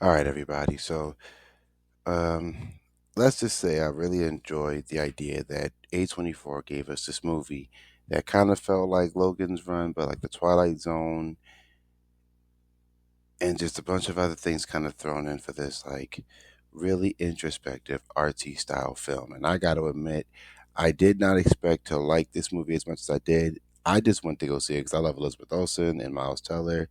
All right, everybody. Um, let's just say I really enjoyed the idea that A24 gave us this movie that kind of felt like Logan's Run, but like the Twilight Zone, and just a bunch of other things kind of thrown in for this like really introspective, artsy style film. And I got to admit, I did not expect to like this movie as much as I did. I just went to go see it because I love Elizabeth Olsen and Miles Teller,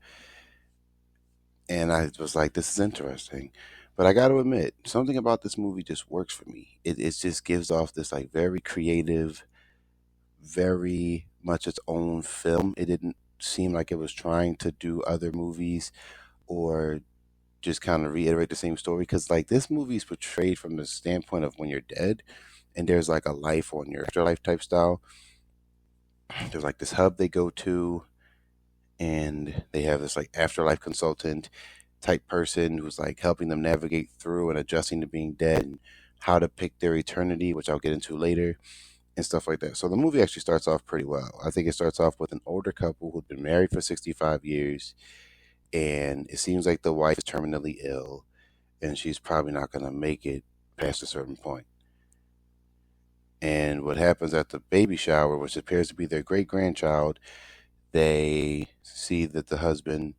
and I was like, this is interesting. But I got to admit, something about this movie just works for me. It just gives off this like very creative, very much its own film. It didn't seem like it was trying to do other movies or just kind of reiterate the same story, because like this movie is portrayed from the standpoint of when you're dead and there's like a life on your afterlife type style. There's like this hub they go to, and they have this like afterlife consultant type person who's like helping them navigate through and adjusting to being dead and how to pick their eternity, which I'll get into later, and stuff like that. So the movie actually starts off pretty well. I think it starts off with an older couple who've been married for 65 years, and it seems like the wife is terminally ill and she's probably not going to make it past a certain point. And what happens at the baby shower, which appears to be their great grandchild, they see that the husband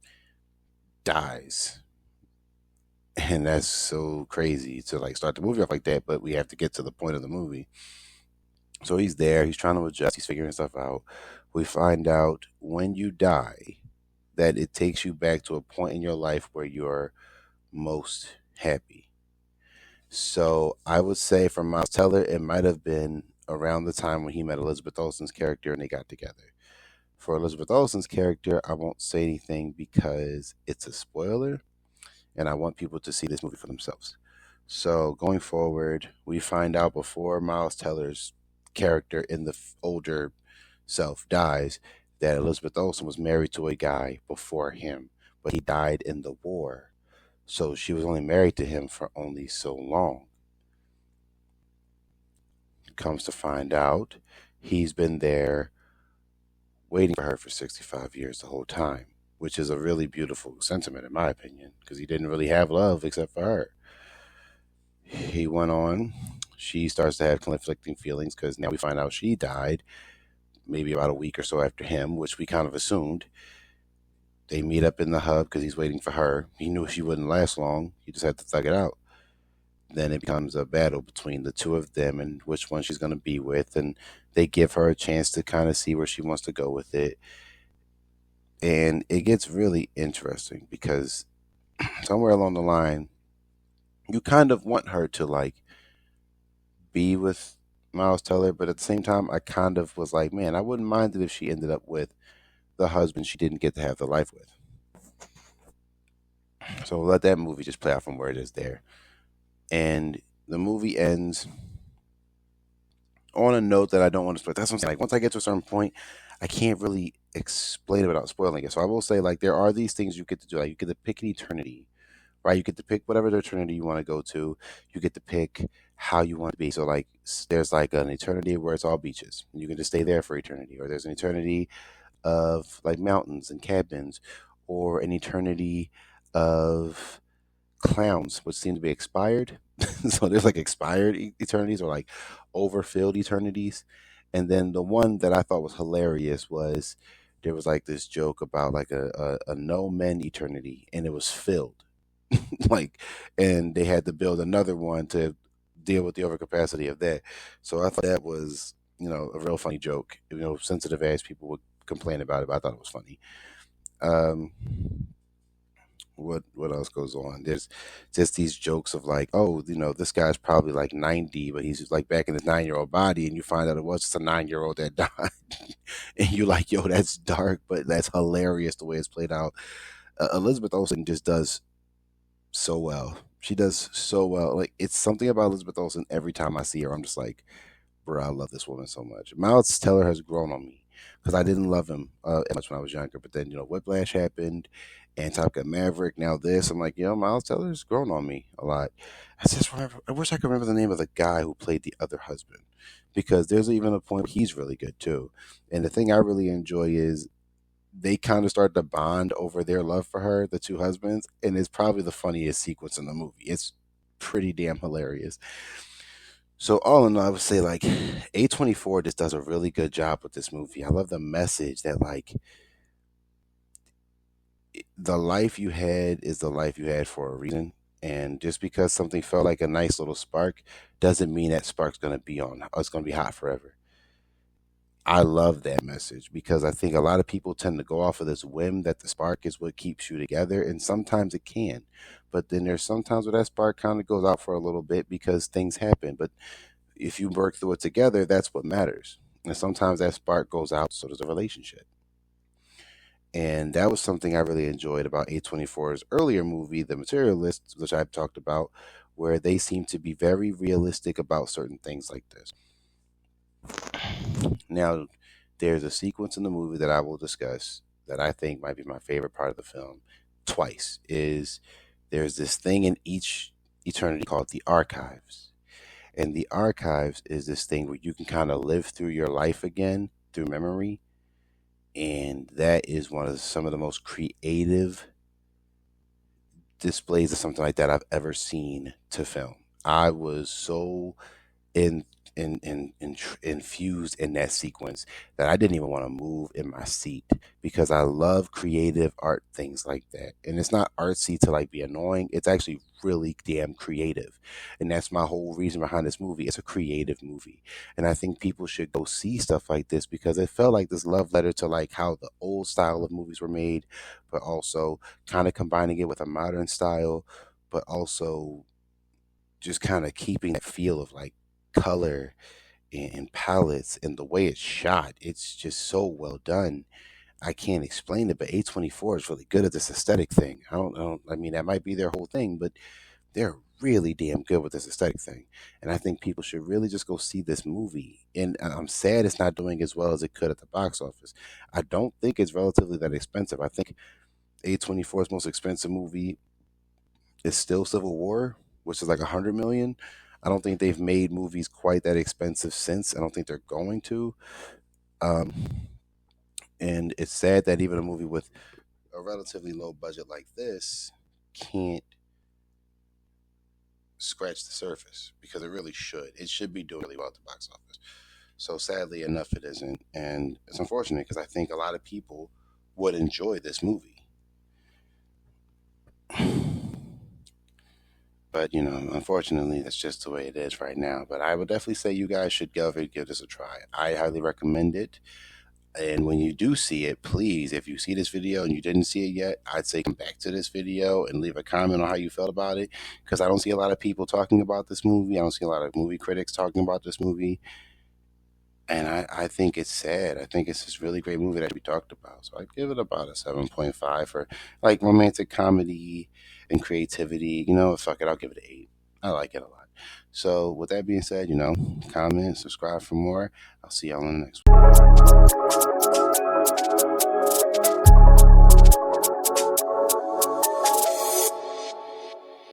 dies. And that's so crazy to like start the movie off like that, but we have to get to the point of the movie. So he's there, he's trying to adjust, he's figuring stuff out. We find out when you die that it takes you back to a point in your life where you're most happy. So I would say for Miles Teller, it might have been around the time when he met Elizabeth Olsen's character and they got together. For Elizabeth Olsen's character, I won't say anything because it's a spoiler and I want people to see this movie for themselves. So going forward, we find out before Miles Teller's character in the older self dies that Elizabeth Olsen was married to a guy before him, but he died in the war. So she was only married to him for only so long. Comes to find out, he's been there waiting for her for 65 years the whole time, which is a really beautiful sentiment, in my opinion, because he didn't really have love except for her. He went on. She starts to have conflicting feelings because now we find out she died maybe about a week or so after him, which we kind of assumed. They meet up in the hub because he's waiting for her. He knew she wouldn't last long. He just had to thug it out. Then it becomes a battle between the two of them and which one she's going to be with. And they give her a chance to kind of see where she wants to go with it. And it gets really interesting because somewhere along the line, you kind of want her to like be with Miles Teller, but at the same time, I kind of was like, man, I wouldn't mind it if she ended up with the husband she didn't get to have the life with. So we'll let that movie just play out from where it is there. And the movie ends on a note that I don't want to spoil. That's what I'm saying. Like once I get to a certain point, I can't really explain it without spoiling it. So I will say like there are these things you get to do. Like you get to pick an eternity, right? You get to pick whatever the eternity you want to go to. You get to pick how you want to be. So like there's like an eternity where it's all beaches. You can just stay there for eternity. Or there's an eternity of like mountains and cabins, or an eternity of clowns, which seem to be expired. So there's like expired eternities or like overfilled eternities. And then the one that I thought was hilarious was there was like this joke about like a no men eternity, and it was filled. Like, and they had to build another one to deal with the overcapacity of that. So I thought that was, a real funny joke. Sensitive as people would complain about it, but I thought it was funny. Um, what else goes on? There's just these jokes of like, oh, this guy's probably like 90, but he's just like back in his 9-year-old body, and you find out it was just a 9-year-old that died, and you're like, yo, that's dark, but that's hilarious the way it's played out. Elizabeth Olsen just does so well. She does so well. Like it's something about Elizabeth Olsen. Every time I see her, I'm just like, bro, I love this woman so much. Miles Teller has grown on me because I didn't love him as much when I was younger. But then, Whiplash happened and Top Gun Maverick. Now this, I'm like, Miles Teller's grown on me a lot. I wish I could remember the name of the guy who played the other husband, because there's even a point where he's really good too. And the thing I really enjoy is they kind of start to bond over their love for her, the two husbands, and it's probably the funniest sequence in the movie. It's pretty damn hilarious. So all in all, I would say like A24 just does a really good job with this movie. I love the message that like the life you had is the life you had for a reason. And just because something felt like a nice little spark doesn't mean that spark's gonna be on. It's gonna be hot forever. I love that message because I think a lot of people tend to go off of this whim that the spark is what keeps you together, and sometimes it can. But then there's sometimes where that spark kind of goes out for a little bit because things happen. But if you work through it together, that's what matters. And sometimes that spark goes out, so does a relationship. And that was something I really enjoyed about A24's earlier movie, The Materialist, which I've talked about, where they seem to be very realistic about certain things like this. Now, there's a sequence in the movie that I will discuss that I think might be my favorite part of the film twice. Is there's this thing in each eternity called the archives. And the archives is this thing where you can kind of live through your life again through memory. And that is one of some of the most creative displays of something like that I've ever seen to film. I was so in, infused in that sequence that I didn't even want to move in my seat because I love creative art things like that. And it's not artsy to like be annoying. It's actually really damn creative. And that's my whole reason behind this movie. It's a creative movie. And I think people should go see stuff like this because it felt like this love letter to like how the old style of movies were made, but also kind of combining it with a modern style, but also just kind of keeping that feel of like color and palettes and the way it's shot. It's just so well done. I can't explain it, but A24 is really good at this aesthetic thing. I mean, that might be their whole thing, but they're really damn good with this aesthetic thing. And I think people should really just go see this movie. And I'm sad it's not doing as well as it could at the box office. I don't think it's relatively that expensive. I think A24's most expensive movie is still Civil War, which is like 100 million. I don't think they've made movies quite that expensive since. I don't think they're going to. Um, and it's sad that even a movie with a relatively low budget like this can't scratch the surface because it really should. It should be doing really well at the box office. So sadly enough, it isn't, and it's unfortunate because I think a lot of people would enjoy this movie. But unfortunately, that's just the way it is right now. But I would definitely say you guys should go and give this a try. I highly recommend it. And when you do see it, please, if you see this video and you didn't see it yet, I'd say come back to this video and leave a comment on how you felt about it. Because I don't see a lot of people talking about this movie. I don't see a lot of movie critics talking about this movie. And I think it's sad. I think it's this really great movie that we talked about. So I give it about a 7.5 for like romantic comedy and creativity. Fuck it, I'll give it an 8. I like it a lot. So with that being said, comment, subscribe for more. I'll see y'all in the next one.